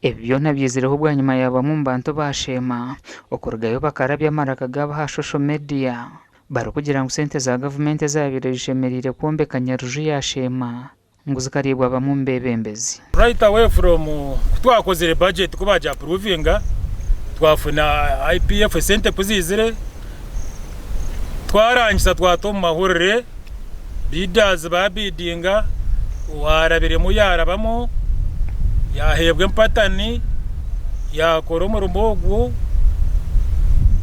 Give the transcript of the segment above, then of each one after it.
Ebi byona byizireho bwa nyuma yaba mu bantu bashema okurugayo bakarabya amaraka gabo ha social media bari kugira ngo sente za gavumenti zabirejemerire kwombeka Nyaruju yashema ngo zikaribwa bamu mbebembezi. Right away from twakozere budget kubaja approvinga twafuna IPF sente kuzizire twarangiza twatoma mahurire bidders babidinga warabire mu yarabamo yahebwe mpatani yakora umurumbogu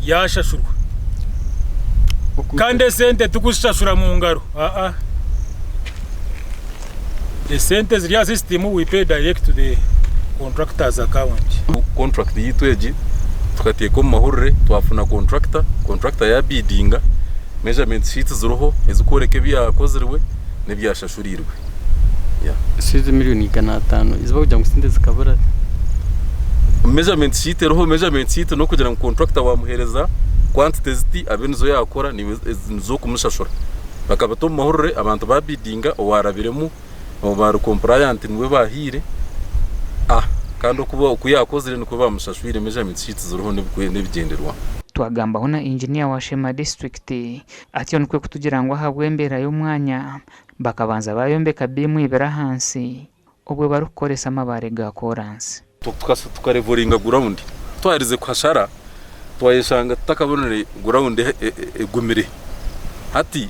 yashashurwa kandi sente tukushashura mu ngaro the sente ziriya system we pay direct to the contractors account. Contract yitweje tukateka mu mahurire twafuna contractor ya bidinga measurement sheets zuruho ezikoreke byakozerwe nebyashashurirwe size miliyoni 500 iziba kugira ngo sinde zikabura measurement sheet no kugira ngo contractor wamuhereza quantity abenzo yakora nizo kumushashura bakabato mu mahurire abantu babidinga warabiremo bari compliant niwe bahire kandi kuba ukuyakozere niko bamushashwire measurement sheets zuruho nebigenderwa. Twagamba hona engineer wa Shema district ati onukwe kutugira ngo habwembera y'umwanya bakabanza bayombeka bimu ibera hansi ubwo barukoresa amabare ga chorus tukarevoringa ground twarize kwashara twayeshanga takabonere ground egumire hati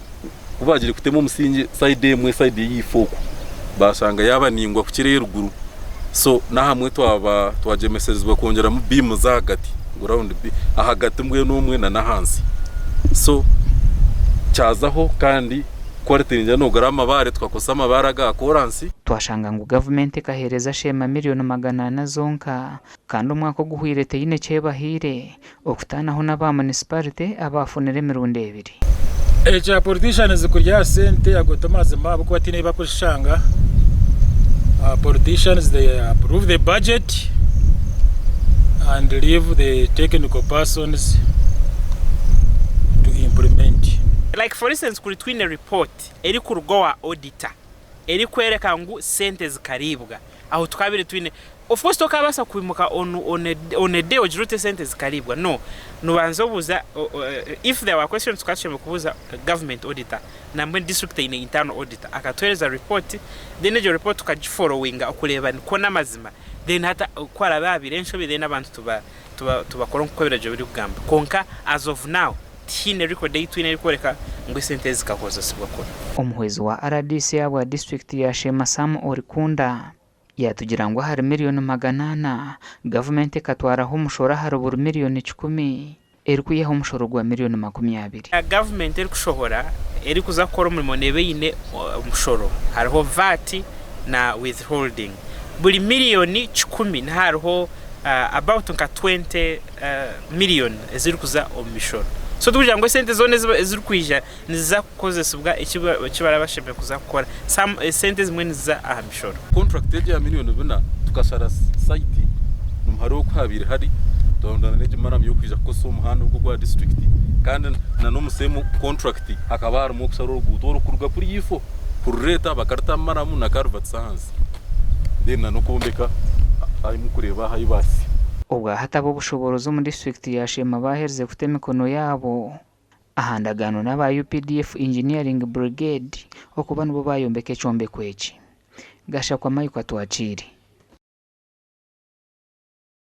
kubagire kutemo umusingi side emwe side y'ifoko bashanga yabaningwa ku kirere ruguru so nahamwe twajemeserezwa kongera mu bimu za hagati ground ahagati mwe n'umwe na hansi so cyazaho kandi kwaretirinja no garama bare twakosa amabara ga chorus twashanga ngo government kahereza Shema miliyoni 400 zonka kandi umwaka guhwirete yine cebahire okutanaho n'aba municipality abafunire 200 echa politicians zikurya sente yagotomaze mabo ko batine bakoshanga politicians they approve the budget and leave the technical persons to implement. Like for instance kuri twine report eri ku rugowa auditor eri kwereka ngo sente zikaribwa aho twabire twine of course tokabasa kubimuka on a day ojurute sente zikaribwa no banzo buza if there were questions tukasheme kubuza government auditor namwe district ine internal auditor akatwereza report then ejo report tukajifollowinga okuleba ko namazima then hata kwara babirensho bide n'abantu tubakora nko biraje biri kugamba konka as of now tine record date ine rikoreka ngo sente zikakoza sibakora. Umuhwezi wa RDC ya district ya Shema Sam Orikunda yatugira ngo hari miliyoni 800 government katwaraho umushora hari buri miliyoni 10 eri kuyeho umushoro gwa miliyoni 20. Government eri kushohora eri kuzakora umurimo nebe yine umushoro hariho VAT na withholding buri miliyoni 10 hariho about 20 million eziri kuza omishoro so tukugira ngo sente zone eziri kwija niza kukozesubwa ikibara bashembe kuza gukora some sente zimwe niza ahamishoro contract ya miliyoni 4 tukashara site numharo kwabiri hari ndondana neje maram yo kwija koso umuhanda bwo gwa district kandi na no musemo contract akaba ari mu kusaro gutoro kuruga kuri yifo kureta bakarta maramu na Carvat Sans dena no kumbeka ari mu kureba hayibasi ubwa hatabo bushoborozo mu district ya Shema bahereze kutemikono yabo ahandagano n'aba UPDF Engineering Brigade okuba nubo bayombeke chombe kwechi gasha kwa mayi kwa twachiri.